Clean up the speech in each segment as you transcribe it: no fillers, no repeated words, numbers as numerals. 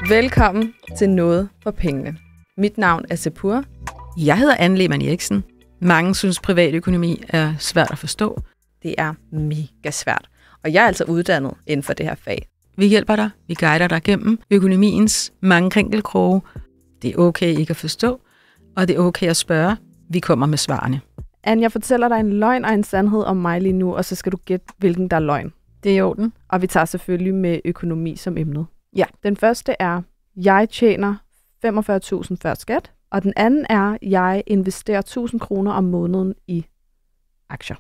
Velkommen til Noget for Pengene. Mit navn er Sepur. Jeg hedder Anne Lehmann Eriksen. Mange synes, privatøkonomi er svært at forstå. Det er mega svært, og jeg er altså uddannet inden for det her fag. Vi hjælper dig, vi guider dig gennem økonomiens mange krinkelkroge. Det er okay ikke at forstå, og det er okay at spørge. Vi kommer med svarene. Anne, jeg fortæller dig en løgn og en sandhed om mig lige nu, og så skal du gætte, hvilken der er løgn. Det er i orden. Og vi tager selvfølgelig med økonomi som emnet. Ja. Den første er, jeg tjener 45.000 før skat, og den anden er, jeg investerer 1.000 kroner om måneden i aktier.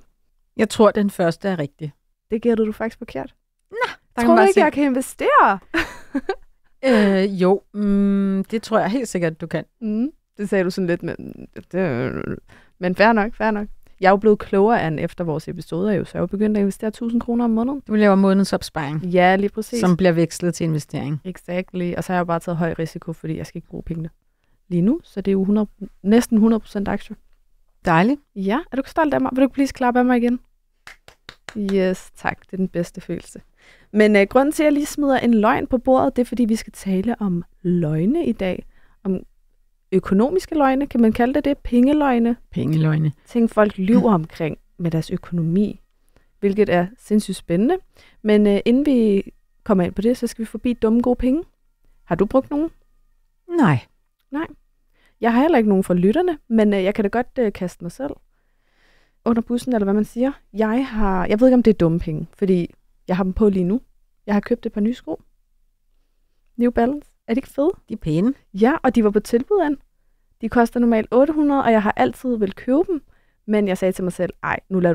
Jeg tror, den første er rigtig. Det gættede du faktisk forkert. Nå, tror du ikke, jeg kan investere? Jo, det tror jeg helt sikkert, du kan. Det sagde du sådan lidt, men fair nok. Jeg er jo blevet klogere af efter vores episoder, så jeg er jo begyndt at investere 1.000 kroner om måneden. Du laver månedsopsparing. Ja, lige præcis. Som bliver vekslet til investering. Exactly. Og så har jeg jo bare taget høj risiko, fordi jeg skal ikke bruge pengene lige nu. Så det er jo næsten 100% aktier. Dejligt. Ja, er du stolt af mig? Vil du please klappe af mig igen? Yes, tak. Det er den bedste følelse. Men grunden til, at jeg lige smider en løgn på bordet, det er, fordi vi skal tale om løgne i dag. Om økonomiske løgne, kan man kalde det? Pengeløgne. Pengeløgne. Ting, folk lyver omkring med deres økonomi, hvilket er sindssygt spændende. Men inden vi kommer ind på det, så skal vi forbi dumme gode penge. Har du brugt nogen? Nej. Jeg har heller ikke nogen for lytterne, men jeg kan da godt kaste mig selv under bussen, eller hvad man siger. Jeg ved ikke, om det er dumme penge, fordi jeg har dem på lige nu. Jeg har købt et par nye sko. New Balance. Er det ikke fede? De er pæne. Ja, og de var på tilbud an. De koster normalt 800, og jeg har altid vil købe dem. Men jeg sagde til mig selv, ej, nu lader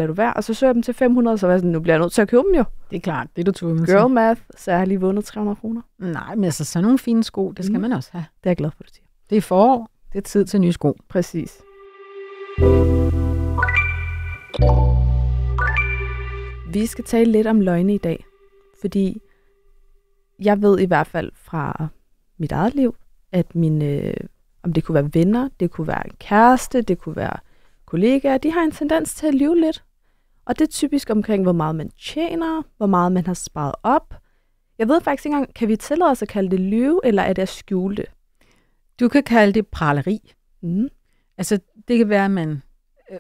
du være. Og så søger jeg dem til 500, så var jeg sådan, nu bliver jeg nødt til at købe dem jo. Det er klart, det er du tvunget til. Girl math, så jeg har lige vundet 300 kroner. Nej, men altså sådan nogle fine sko, det skal man også have. Det er jeg glad for, du siger. Det er forår, det er tid til nye sko. Præcis. Vi skal tale lidt om løgne i dag, fordi jeg ved i hvert fald fra mit eget liv, at om det kunne være venner, det kunne være kæreste, det kunne være kollegaer, de har en tendens til at lyve lidt. Og det er typisk omkring, hvor meget man tjener, hvor meget man har sparet op. Jeg ved faktisk ikke engang, kan vi tillade os at kalde det lyve, eller er det at skjule det? Du kan kalde det praleri. Altså, det kan være, at man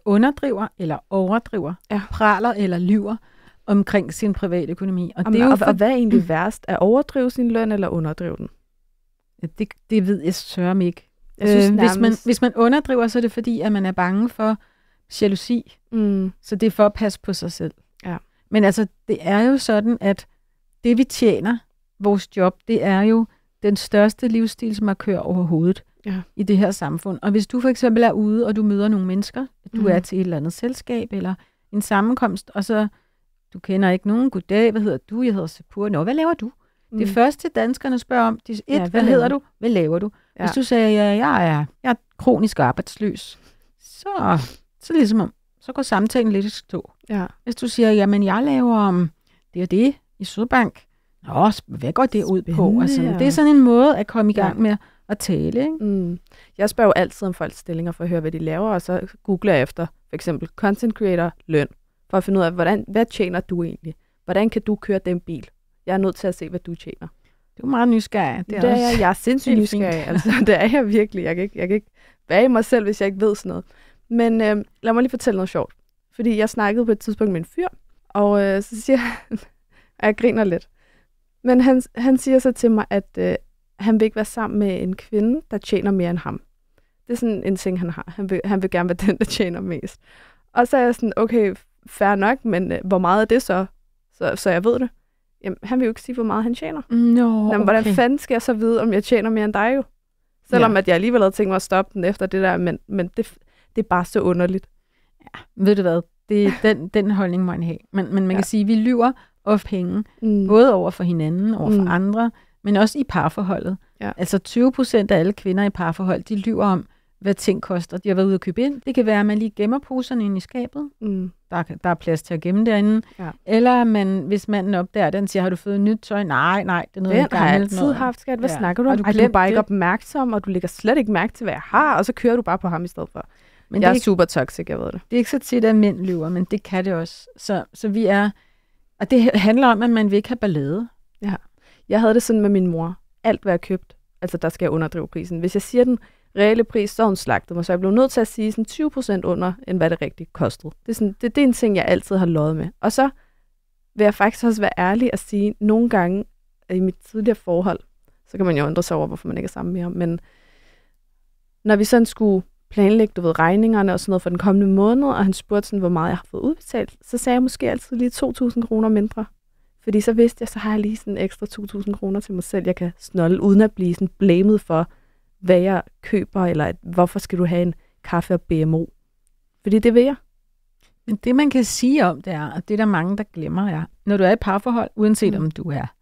underdriver eller overdriver, praler eller lyver omkring sin private økonomi. Og hvad er egentlig værst? At overdrive sin løn eller underdrive den? Det ved jeg sørme ikke. Jeg synes, hvis man underdriver, så er det fordi, at man er bange for jalousi. Så det er for at passe på sig selv. Ja. Men altså, det er jo sådan, at det vi tjener, vores job, det er jo den største livsstilsmarkør overhovedet i det her samfund. Og hvis du for eksempel er ude, og du møder nogle mennesker, du er til et eller andet selskab, eller en sammenkomst, og så du kender ikke nogen, goddag, hvad hedder du? Jeg hedder Sepur. Nå, hvad laver du? Det første danskerne spørger om, hvad hedder du? Hvad laver du? Ja. Hvis du siger, jeg er kronisk arbejdsløs, så ligesom så går samtalen lidt i stå. Ja. Hvis du siger, jamen jeg laver det og det i Sydbank, nå, hvad går det ud på? Altså, det er sådan en måde at komme i gang med at tale, ikke? Jeg spørger jo altid om folks stillinger for at høre, hvad de laver, og så googler jeg efter for eksempel content creator løn, for at finde ud af, hvad tjener du egentlig? Hvordan kan du køre den bil? Jeg er nødt til at se, hvad du tjener. Du er meget nysgerrig. Det er jeg er sindssygt nysgerrig. Altså, det er jeg virkelig. Jeg kan ikke være i mig selv, hvis jeg ikke ved sådan noget. Men lad mig lige fortælle noget sjovt. Fordi jeg snakkede på et tidspunkt med en fyr, og så siger han, og jeg griner lidt. Men han siger så til mig, at han vil ikke være sammen med en kvinde, der tjener mere end ham. Det er sådan en ting, han har. Han vil gerne være den, der tjener mest. Og så er jeg sådan, okay, fair nok, men hvor meget er det så? Så jeg ved det. Jamen, han vil jo ikke sige, hvor meget han tjener. Okay. Hvordan fanden skal jeg så vide, om jeg tjener mere end dig jo? Selvom at jeg alligevel havde tænkt mig at stoppe den efter det der, men det er bare så underligt. Ja, ved du hvad? Det er den holdning, man have. Men man kan sige, at vi lyver of penge, både over for hinanden, over for andre, men også i parforholdet. Ja. Altså 20% af alle kvinder i parforhold, de lyver om, hvad ting koster. De har været ude at købe ind. Det kan være, at man lige gemmer poserne inde i skabet. Der er plads til at gemme derinde. Ja. Eller hvis manden opdager den, siger, har du fået nyt tøj? Nej, det er noget gammelt. Det har jeg altid haft, skat. Hvad snakker du om? Du er bare ikke opmærksom, og du lægger slet ikke mærke til, hvad jeg har, og så kører du bare på ham i stedet for. Men jeg er super toxic, jeg ved det. Det er ikke så tit, at mænd lyver, men det kan det også. Så vi er... Og det handler om, at man vil ikke have ballade. Ja. Jeg havde det sådan med min mor. alt, hvad jeg har købt, altså der skal jeg underdrive prisen. Hvis jeg siger den reelle pris, så er hun slagtet mig, så jeg blev nødt til at sige sådan 20% under, end hvad det rigtigt kostede. Det er en ting, jeg altid har løjet med. Og så vil jeg faktisk også være ærlig og sige, nogle gange i mit tidligere forhold, så kan man jo undre sig over, hvorfor man ikke er sammen mere, men når vi sådan skulle planlægge, regningerne og sådan noget for den kommende måned, og han spurgte sådan, hvor meget jeg har fået udbetalt, så sagde jeg måske altid lige 2.000 kroner mindre. Fordi så vidste jeg, så har jeg lige sådan ekstra 2.000 kroner til mig selv, jeg kan snolde, uden at blive sådan blamet for, hvad jeg køber, eller hvorfor skal du have en kaffe og BMO? Fordi det vil jeg. Men det, man kan sige om det er, og det er der mange, der glemmer, er, når du er i parforhold, uanset om du er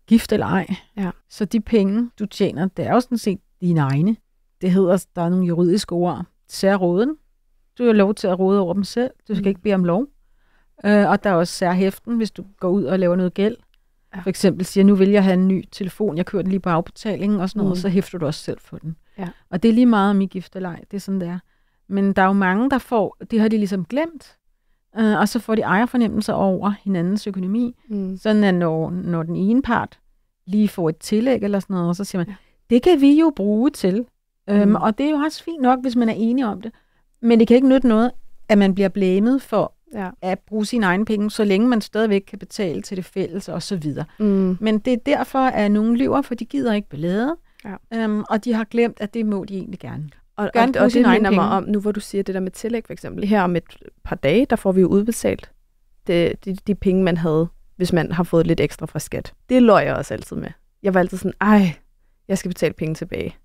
gift eller ej, så de penge, du tjener, det er jo sådan set dine egne. Det hedder, der er nogle juridiske ord, særråden. Du har lov til at råde over dem selv. Du skal ikke bede om lov. Og der er også særhæften, hvis du går ud og laver noget gæld. Ja. For eksempel siger, nu vil jeg have en ny telefon, jeg kører den lige på afbetalingen og sådan noget, så hæfter du også selv for den. Ja. Og det er lige meget om I gift eller ej, det er sådan, det er. Men der er jo mange, der får, det har de ligesom glemt, og så får de ejerfornemmelser over hinandens økonomi. Sådan at når den ene part lige får et tillæg eller sådan noget, så siger man, det kan vi jo bruge til. Og det er jo også fint nok, hvis man er enig om det. Men det kan ikke nytte noget, at man bliver blamet for at bruge sine egne penge, så længe man stadigvæk kan betale til det fælles og så videre. Men det er derfor, at nogen lyver, for de gider ikke ballade, og de har glemt, at det må de egentlig gerne. Og det minder mig om, nu hvor du siger det der med tillæg for eksempel. Her om et par dage, der får vi jo udbetalt de penge, man havde, hvis man har fået lidt ekstra fra skat. Det løg jeg også altid med. Jeg var altid sådan, jeg skal betale penge tilbage.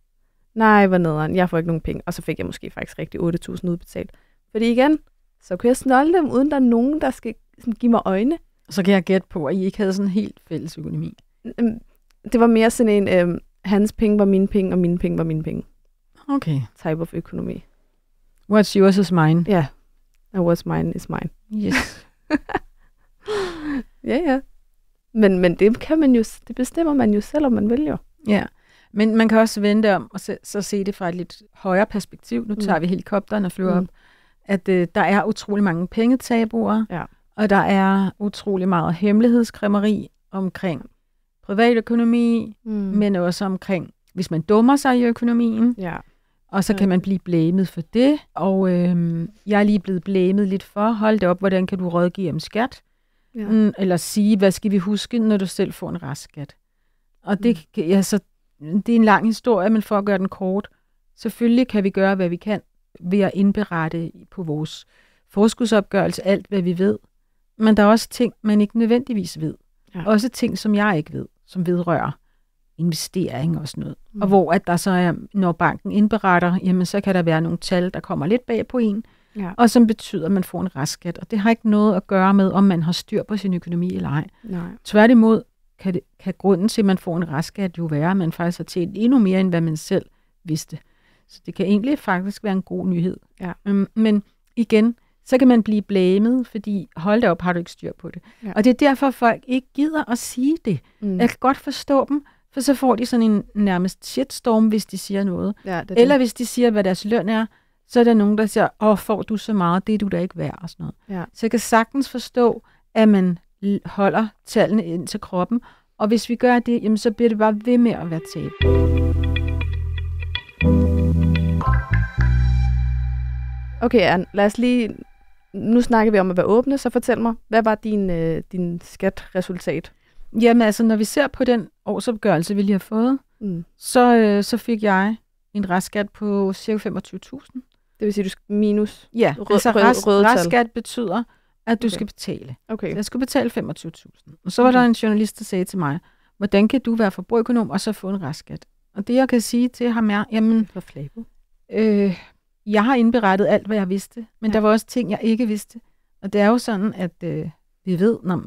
Nej, hvor nederen, jeg får ikke nogen penge. Og så fik jeg måske faktisk rigtig 8.000 udbetalt. Fordi igen, så kunne jeg snolde dem, uden der er nogen, der skal sådan, give mig øjne. Så kan jeg gætte på, at I ikke havde sådan helt fælles økonomi. Det var mere sådan en, hans penge var mine penge, og mine penge var mine penge. Okay. Type of økonomi. What's yours is mine. Ja. And what's mine is mine. Yes. Ja. Men det kan man jo, det bestemmer man jo selv, om man vil jo. Ja. Men man kan også vente om, og så se det fra et lidt højere perspektiv. Nu tager vi helikopteren og flyver op. At der er utrolig mange pengetabuer, og der er utrolig meget hemmelighedskræmmeri omkring privatøkonomi, men også omkring, hvis man dummer sig i økonomien, og så kan man blive blamet for det. Og jeg er lige blevet blamet lidt for, hold det op, hvordan kan du rådgive om skat? Eller sige, hvad skal vi huske, når du selv får en restskat? Og det er en lang historie, men for at gøre den kort, selvfølgelig kan vi gøre, hvad vi kan, ved at indberette på vores forskudsopgørelse alt, hvad vi ved. Men der er også ting, man ikke nødvendigvis ved. Ja. Også ting, som jeg ikke ved, som vedrører investering og sådan noget. Og hvor at der så er, når banken indberetter, jamen så kan der være nogle tal, der kommer lidt bag på en, og som betyder, at man får en restskat. Og det har ikke noget at gøre med, om man har styr på sin økonomi eller ej. Nej. Tværtimod kan grunden til, at man får en restskat jo være, at man faktisk har tjent endnu mere, end hvad man selv vidste. Så det kan egentlig faktisk være en god nyhed. Ja. Men igen, så kan man blive blamet, fordi hold da op, har du ikke styr på det. Ja. Og det er derfor, folk ikke gider at sige det. Jeg kan godt forstå dem, for så får de sådan en nærmest shitstorm, hvis de siger noget. Ja, eller hvis de siger, hvad deres løn er, så er der nogen, der siger, får du så meget, det er du da ikke værd, og sådan noget. Ja. Så jeg kan sagtens forstå, at man holder tallene ind til kroppen, og hvis vi gør det, jamen, så bliver det bare ved med at være tab. Okay, Anne, lad os lige... Nu snakker vi om at være åbne, så fortæl mig, hvad var din skatresultat? Jamen altså, når vi ser på den årsopgørelse, vi lige har fået, så fik jeg en restskat på ca. 25.000. Det vil sige, du skal minus restskat betyder, at du skal betale. Okay. Så jeg skulle betale 25.000. Og så var der en journalist, der sagde til mig, hvordan kan du være forbrugerøkonom og så få en restskat? Og det, jeg kan sige til ham er, jamen... Jeg har indberettet alt, hvad jeg vidste, men der var også ting, jeg ikke vidste. Og det er jo sådan, at vi ved, når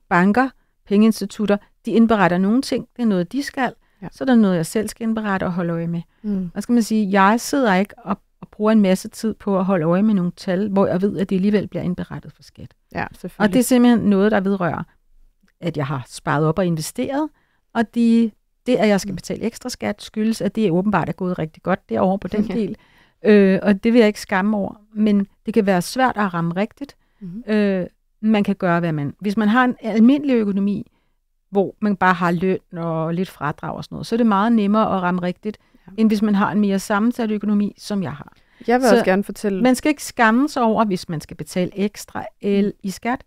banker, pengeinstitutter, de indberetter nogle ting, det er noget, de skal, så er der noget, jeg selv skal indberette og holde øje med. Hvad skal man sige? Jeg sidder ikke og bruger en masse tid på at holde øje med nogle tal, hvor jeg ved, at det alligevel bliver indberettet for skat. Ja, og det er simpelthen noget, der vedrører, at jeg har sparet op og investeret, og det, at jeg skal betale ekstra skat, skyldes, at det åbenbart er gået rigtig godt derovre på den del. Og det vil jeg ikke skamme over, men det kan være svært at ramme rigtigt. Man kan gøre, hvad man... Hvis man har en almindelig økonomi, hvor man bare har løn og lidt fradrag og sådan noget, så er det meget nemmere at ramme rigtigt, end hvis man har en mere sammensat økonomi, som jeg har. Jeg vil også gerne fortælle... Man skal ikke skamme sig over, hvis man skal betale ekstra i skat.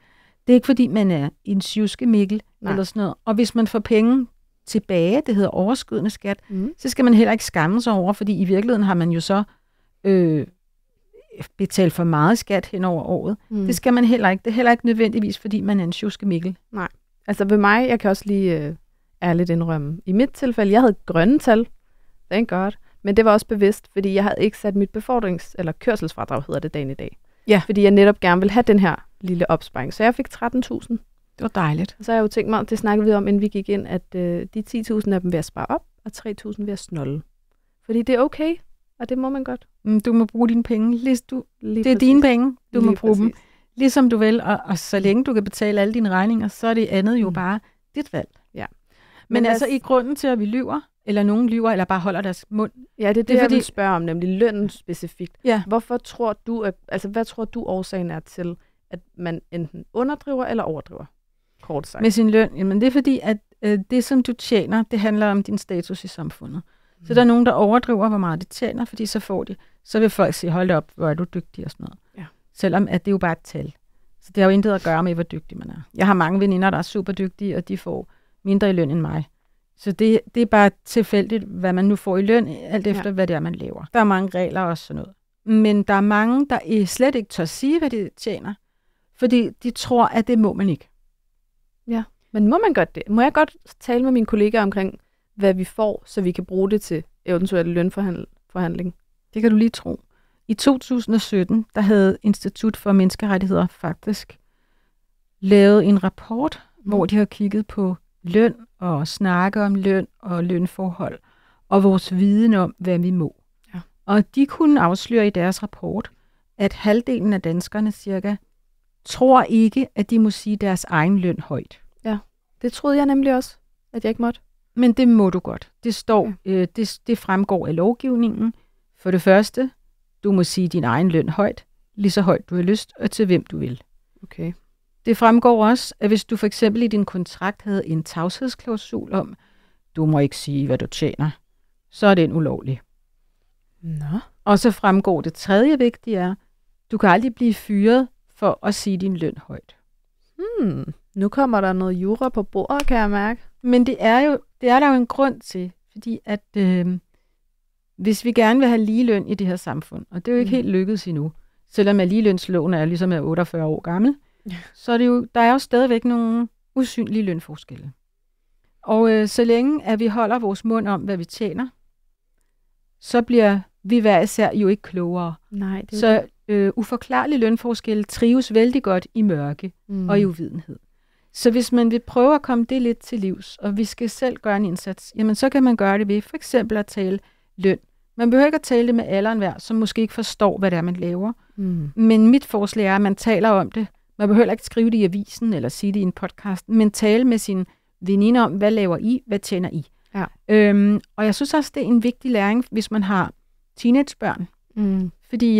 Det er ikke, fordi man er en sjuske Mikkel eller sådan noget. Og hvis man får penge tilbage, det hedder overskydende skat, så skal man heller ikke skamme sig over, fordi i virkeligheden har man jo så betalt for meget skat hen over året. Det skal man heller ikke. Det er heller ikke nødvendigvis, fordi man er en sjuske Mikkel. Nej. Altså ved mig, jeg kan også lige ærligt indrømme. I mit tilfælde, jeg havde grønne tal. Thank God. Men det var også bevidst, fordi jeg havde ikke sat mit eller kørselsfradrag, hedder det dagen i dag. Ja. Fordi jeg netop gerne ville have den her lille opsparing. Så jeg fik 13.000. Det var dejligt. Og så har jeg jo tænkt mig, det snakkede vi om, inden vi gik ind, at de 10.000 af dem vil jeg spare op, og 3.000 vil jeg snolde. Fordi det er okay, og det må man godt. Du må bruge dine penge. Det er dine penge, du må bruge dem. Ligesom du vil, og så længe du kan betale alle dine regninger, så er det andet jo bare dit valg. Ja. Men altså i grunden til, at vi lyver, eller nogen lyver, eller bare holder deres mund. Ja, det er det, jeg vil spørge om, nemlig lønnen specifikt. Ja. Hvorfor tror du, hvad tror du årsagen er til, at man enten underdriver eller overdriver? Kort sagt. Med sin løn? Jamen det er fordi, at det, som du tjener, det handler om din status i samfundet. Så der er nogen, der overdriver, hvor meget de tjener, fordi så vil folk sige, hold op, hvor er du dygtig og sådan noget. Ja. Selvom at det er jo bare et tal. Så det har jo intet at gøre med, hvor dygtig man er. Jeg har mange veninder, der er super dygtige, og de får mindre i løn end mig. Så det er bare tilfældigt, hvad man nu får i løn, alt efter hvad det er, man laver. Der er mange regler og sådan noget. Men der er mange, der slet ikke tør sige, hvad de tjener, fordi de tror, at det må man ikke. Ja, men må man godt det? Må jeg godt tale med mine kollegaer omkring, hvad vi får, så vi kan bruge det til eventuelle lønforhandling? Det kan du lige tro. I 2017, der havde Institut for Menneskerettigheder faktisk lavet en rapport, hvor de har kigget på løn og snakke om løn og lønforhold og vores viden om, hvad vi må. Ja. Og de kunne afsløre i deres rapport, at halvdelen af danskerne cirka tror ikke, at de må sige deres egen løn højt. Ja, det troede jeg nemlig også, at jeg ikke måtte. Men det må du godt. Det står, det fremgår af lovgivningen. For det første, du må sige din egen løn højt, lige så højt du har lyst, og til hvem du vil. Okay. Det fremgår også, at hvis du for eksempel i din kontrakt havde en tavshedsklausul om, du må ikke sige, hvad du tjener, så er den ulovlig. Nå. Og så fremgår det tredje vigtige er, du kan aldrig blive fyret for at sige din løn højt. Nu kommer der noget jura på bordet, kan jeg mærke. Men det er der jo en grund til, fordi at hvis vi gerne vil have ligeløn i det her samfund, og det er jo ikke helt lykkedes endnu, selvom at ligelønsloven er ligesom 48 år gammel, så er det jo, der er jo stadigvæk nogle usynlige lønforskelle. Og så længe at vi holder vores mund om, hvad vi tjener, så bliver vi hver især jo ikke klogere. Nej, det så uforklarlige lønforskelle trives vældig godt i mørke og i uvidenhed. Så hvis man vil prøve at komme det lidt til livs, og vi skal selv gøre en indsats, jamen så kan man gøre det ved for eksempel at tale løn. Man behøver ikke at tale det med alle og enhver, som måske ikke forstår, hvad det er, man laver. Men mit forslag er, at man taler om det. Man behøver ikke skrive det i avisen eller sige det i en podcast, men tale med sin veninde om, hvad laver I, hvad tjener I. Ja. Og jeg synes også, det er en vigtig læring, hvis man har teenagebørn. Fordi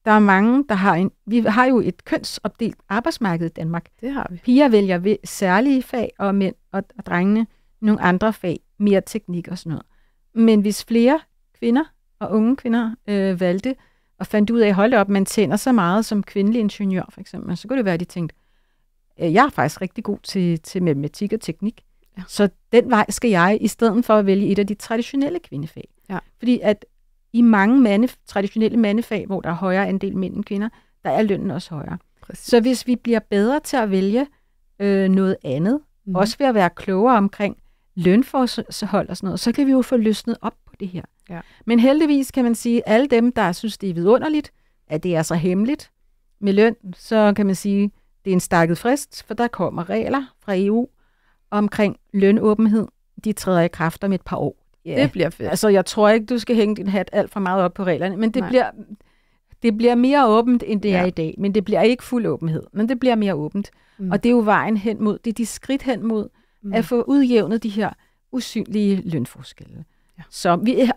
der er mange, der har vi har jo et kønsopdelt arbejdsmarked i Danmark. Det har vi. Piger vælger særlige fag, og mænd og drengene nogle andre fag, mere teknik og sådan noget. Men hvis flere kvinder og unge kvinder valgte og fandt ud af, hold op, man tjener så meget som kvindelig ingeniør, for eksempel, så kunne det være, at de tænkte, jeg er faktisk rigtig god til matematik og teknik, så den vej skal jeg, i stedet for at vælge et af de traditionelle kvindefag. Ja. Fordi at i mange traditionelle mandefag, hvor der er højere andel mænd end kvinder, der er lønnen også højere. Præcis. Så hvis vi bliver bedre til at vælge noget andet, også ved at være klogere omkring lønforhold og sådan noget, så kan vi jo få løsnet op på det her. Ja. Men heldigvis kan man sige, at alle dem, der synes, det er vidunderligt, at det er så hemmeligt med løn, så kan man sige, det er en stakket frist, for der kommer regler fra EU omkring lønåbenhed. De træder i kraft om et par år. Yeah. Det bliver fedt. Altså, jeg tror ikke, du skal hænge din hat alt for meget op på reglerne, men det bliver mere åbent, end det er i dag. Men det bliver ikke fuld åbenhed, men det bliver mere åbent. Og det er jo vejen hen mod, det er de skridt hen mod at få udjævnet de her usynlige lønforskelle. Ja.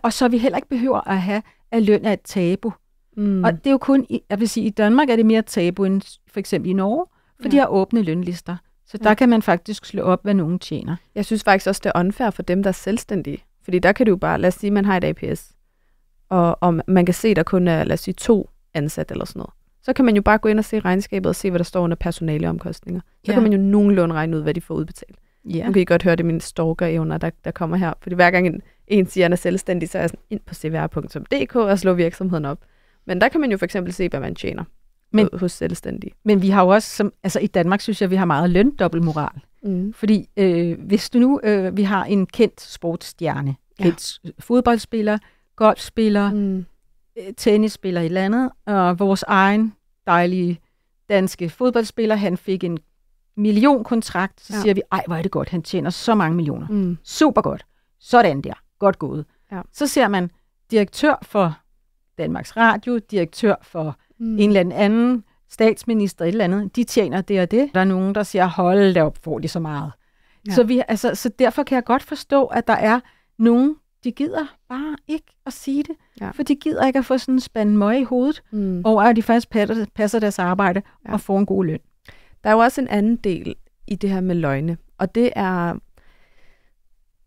Så vi heller ikke behøver at have, at løn er et tabu. Og det er jo kun, jeg vil sige, i Danmark er det mere tabu end for eksempel i Norge, for de har åbne lønlister. Så der kan man faktisk slå op, hvad nogen tjener. Jeg synes faktisk også, det er unfair for dem, der er selvstændige. Fordi der kan du bare, lad os sige, man har et APS, og man kan se, at der kun er, lad os sige, 2 ansat eller sådan noget. Så kan man jo bare gå ind og se regnskabet og se, hvad der står under personaleomkostninger. Så kan man jo nogenlunde regne ud, hvad de får udbetalt. Nu kan I godt høre, det er mine stalker-evner, der kommer her. Fordi hver gang en siger, at han er selvstændig, så er jeg sådan ind på cvr.dk og slår virksomheden op. Men der kan man jo for eksempel se, hvad man tjener hos selvstændige. Men vi har jo også, i Danmark synes jeg, vi har meget løndobbeltmoral. Fordi hvis du nu, vi har en kendt sportsstjerne, kendt fodboldspiller, golfspiller, tennisspiller i landet, og vores egen dejlige danske fodboldspiller, han fik en millionkontrakt, så siger vi, ej, hvor er det godt, han tjener så mange millioner. Super godt. Sådan der. Godt gået. Ja. Så ser man direktør for Danmarks Radio, direktør for en eller anden statsminister, et eller andet, de tjener det og det. Der er nogen, der siger, hold da op, får de så meget. Ja. Så derfor kan jeg godt forstå, at der er nogen, de gider bare ikke at sige det, for de gider ikke at få sådan en spand møg i hovedet, og at de faktisk passer deres arbejde og får en god løn. Der er jo også en anden del i det her med løgne, og det er,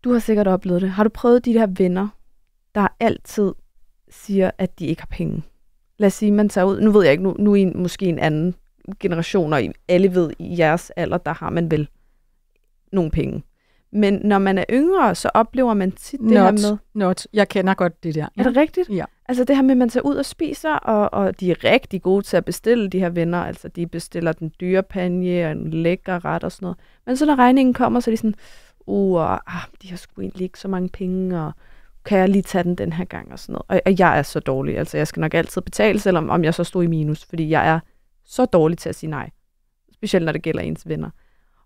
du har sikkert oplevet det. Har du prøvet de der venner, der altid siger, at de ikke har penge? Lad os sige, man tager ud, nu ved jeg ikke, nu er måske en anden generation, og alle ved, i jeres alder, der har man vel nogle penge. Men når man er yngre, så oplever man tit det her med... Jeg kender godt det der. Er det rigtigt? Ja. Altså det her med, at man tager ud og spiser, og de er rigtig gode til at bestille, de her venner. Altså de bestiller den dyre panje og en lækker ret og sådan noget. Men så når regningen kommer, så er de sådan, de har sgu egentlig ikke så mange penge, og kan jeg lige tage den her gang og sådan noget. Og jeg er så dårlig. Altså jeg skal nok altid betale, selvom om jeg så stod i minus, fordi jeg er så dårlig til at sige nej. Specielt når det gælder ens venner.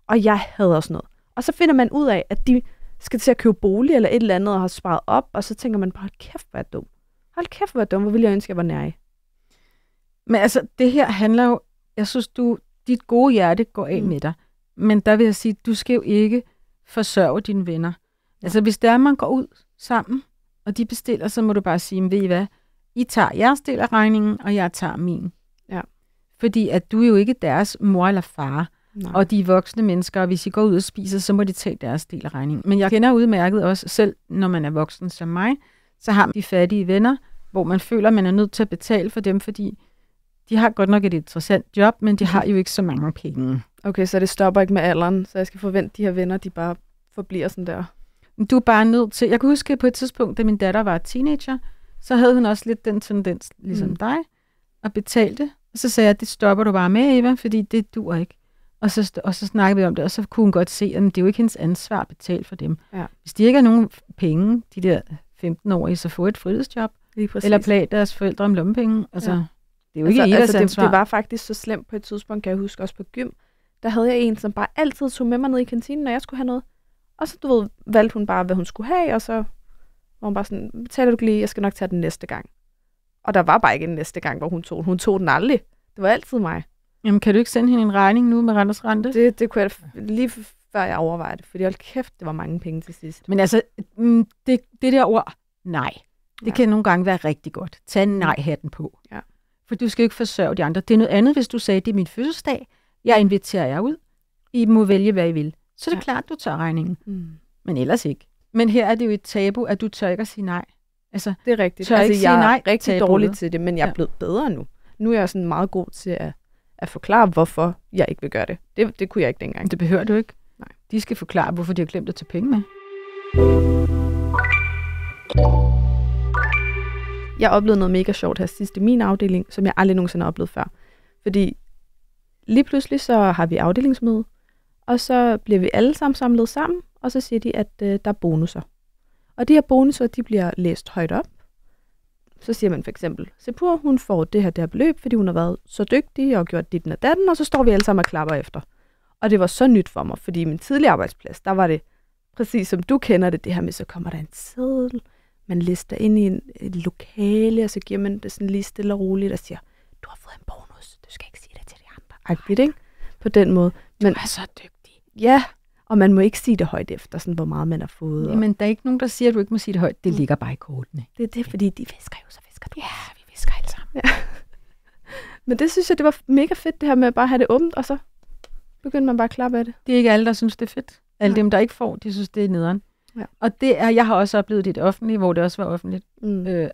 Og jeg hader sådan noget. Og så finder man ud af, at de skal til at købe bolig eller et eller andet og har sparet op, og så tænker man bare, hold kæft, hvor er dum. Hold kæft, hvor er dum. Hvor ville jeg ønske, jeg var nær i? Men altså, det her handler jo, jeg synes, dit gode hjerte går af med dig. Men der vil jeg sige, du skal jo ikke forsørge dine venner. Altså, hvis der man går ud sammen, og de bestiller, så må du bare sige, ved I hvad? I tager jeres del af regningen, og jeg tager min. Ja. Fordi at du er jo ikke deres mor eller far. Nej. Og de er voksne mennesker, og hvis I går ud og spiser, så må de tage deres del af regningen. Men jeg kender udmærket også, selv når man er voksen som mig, så har man de fattige venner, hvor man føler, at man er nødt til at betale for dem, fordi de har godt nok et interessant job, men de har jo ikke så mange penge. Okay, så det stopper ikke med alderen, så jeg skal forvente, de her venner, de bare forbliver sådan der. Du er bare nødt til... Jeg kan huske på et tidspunkt, da min datter var teenager, så havde hun også lidt den tendens, ligesom dig, og betalte. Og så sagde jeg, det stopper du bare med, Eva, fordi det duer ikke. Og så snakkede vi om det, og så kunne hun godt se, at det er jo ikke hendes ansvar at betale for dem. Ja. Hvis de ikke har nogen penge, de der 15-årige, så få et fritidsjob, eller plage deres forældre om lommepenge. Altså, det er jo ikke Evas ansvar. Det var faktisk så slemt på et tidspunkt, kan jeg huske, også på gym. Der havde jeg en, som bare altid tog med mig ned i kantinen, når jeg skulle have noget. Og så, valgte hun bare, hvad hun skulle have, og så var hun bare sådan, betaler du lige, jeg skal nok tage den næste gang. Og der var bare ikke en næste gang, hvor hun tog den aldrig. Det var altid mig. Jamen, kan du ikke sende hende en regning nu med renters rente? Det kunne jeg lige før jeg overvejede det, fordi hold kæft, det var mange penge til sidst. Men altså, det der ord, nej, det kan nogle gange være rigtig godt. Tag nej-hatten på. Ja. For du skal jo ikke forsørge de andre. Det er noget andet, hvis du sagde, det er min fødselsdag, jeg inviterer jer ud, I må vælge, hvad I vil. Så er det klart, du tager regningen. Men ellers ikke. Men her er det jo et tabu, at du tør ikke at sige nej. Altså, det er rigtigt. Altså, jeg er rigtig dårlig til det, men jeg er blevet bedre nu. Nu er jeg sådan meget god til at forklare, hvorfor jeg ikke vil gøre det. Det kunne jeg ikke dengang. Det behøver du ikke. Nej. De skal forklare, hvorfor de har glemt at tage penge med. Jeg oplevede noget mega sjovt her sidst i min afdeling, som jeg aldrig nogensinde har oplevet før. Fordi lige pludselig så har vi afdelingsmøde, og så bliver vi alle sammen samlet sammen, og så siger de, at der er bonusser. Og de her bonusser, de bliver læst højt op. Så siger man for eksempel, Sepur, hun får det her beløb, fordi hun har været så dygtig og gjort dit og datten, og så står vi alle sammen og klapper efter. Og det var så nyt for mig, fordi i min tidlige arbejdsplads, der var det præcis som du kender det her med, så kommer der en seddel, man lister ind i et lokale, og så giver man det sådan lige stille og roligt, og siger, du har fået en bonus, du skal ikke sige det til de andre. Agtigt, ikke? På den måde. Men, du er så dygtig. Ja, og man må ikke sige det højt efter, sådan, hvor meget man har fået. Jamen, der er ikke nogen, der siger, at du ikke må sige det højt. Det ligger bare i kortene. Det er det, fordi de visker jo, så visker du. Ja, vi visker alle sammen. Ja. Men det synes jeg, det var mega fedt, det her med at bare have det åbent, og så Begynder man bare at klappe af det? Det er ikke alle, der synes, det er fedt. Alle dem, der ikke får, de synes, det er nederen. Ja. Og jeg har også oplevet det i det offentlige, hvor det også var offentligt.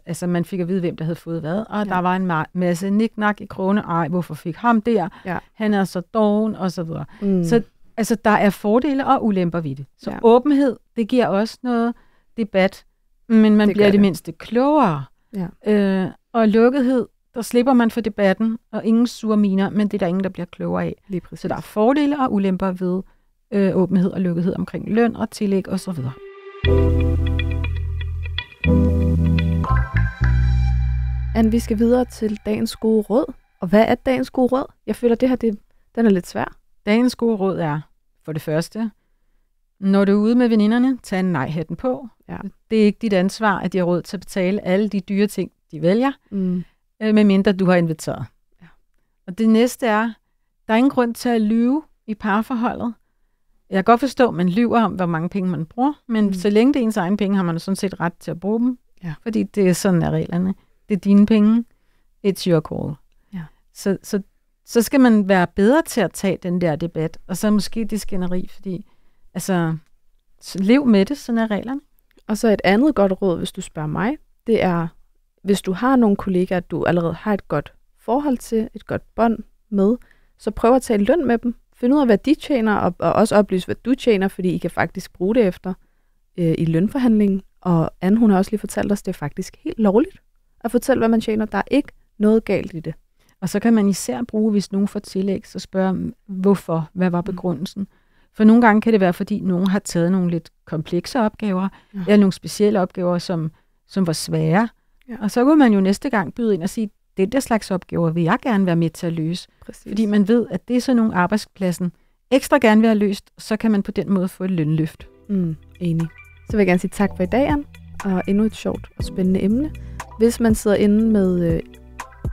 Altså, man fik at vide, hvem der havde fået hvad, og der var en masse niknak i krone. Ej, hvorfor fik ham der? Ja. Han er så doven, og så videre. Så altså, der er fordele og ulemper ved det. Så åbenhed, det giver også noget debat, men man bliver det mindste klogere. Ja. Og lukkethed, der slipper man for debatten, og ingen sure miner, men det er der ingen, der bliver klogere af. Lige præcis. Så der er fordele og ulemper ved åbenhed og lukkethed omkring løn og tillæg osv. Anne, vi skal videre til dagens gode råd. Og hvad er dagens gode råd? Jeg føler, at det her den er lidt svær. Dagens gode råd er, for det første, når du er ude med veninderne, tag en nej-hatten på. Ja. Det er ikke dit ansvar, at de har råd til at betale alle de dyre ting, de vælger, medmindre du har inviteret. Ja. Og det næste er, der er ingen grund til at lyve i parforholdet. Jeg kan godt forstå, at man lyver om, hvor mange penge man bruger, men så længe det er ens egen penge, har man sådan set ret til at bruge dem, fordi det er sådan af reglerne. Det er dine penge. It's your call. Ja. Så skal man være bedre til at tage den der debat, og så måske det skænderi, fordi altså, lev med det, sådan er reglerne. Og så et andet godt råd, hvis du spørger mig, det er, hvis du har nogle kollegaer, du allerede har et godt forhold til, et godt bånd med, så prøv at tage løn med dem. Find ud af, hvad de tjener, og også oplyse, hvad du tjener, fordi I kan faktisk bruge det efter i lønforhandlingen. Og Anne, hun har også lige fortalt os, det er faktisk helt lovligt at fortælle, hvad man tjener. Der er ikke noget galt i det. Og så kan man især bruge, hvis nogen får tillæg, så spørge, hvorfor, hvad var begrundelsen? For nogle gange kan det være, fordi nogen har taget nogle lidt komplekse opgaver, eller nogle specielle opgaver, som var svære. Ja. Og så kan man jo næste gang byde ind og sige, det der slags opgaver vil jeg gerne være med til at løse. Præcis. Fordi man ved, at det er sådan nogle arbejdspladsen ekstra gerne vil have løst, så kan man på den måde få et lønløft. Enig. Så vil jeg gerne sige tak for i dag, Anne, og endnu et sjovt og spændende emne. Hvis man sidder inde med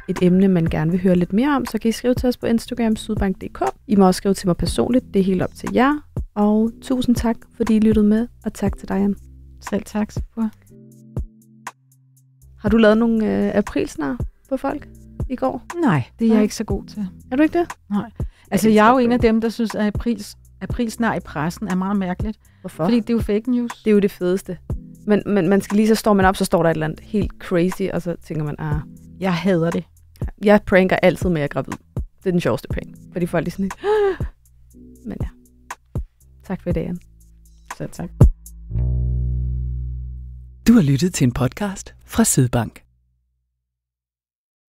et emne, man gerne vil høre lidt mere om, så kan I skrive til os på Instagram, sydbank.dk. I må også skrive til mig personligt, det er helt op til jer. Og tusind tak, fordi I lyttede med, og tak til dig, Anne. Selv tak, Sipur. Har du lavet nogle aprilsnar på folk i går? Nej, det er jeg ikke så god til. Er du ikke det? Nej. Altså, jeg er jo en af dem, der synes, at aprilsnar i pressen er meget mærkeligt. Hvorfor? Fordi det er jo fake news. Det er jo det fedeste. Men man skal lige, så står man op, så står der et eller andet helt crazy, og så tænker man, jeg hader det. Jeg pranker altid med at gravid. Det er den sjoveste prank. Fordi folk er sådan lidt, men ja. Tak for i dag, Anne. Så tak. Du har lyttet til en podcast fra Sydbank.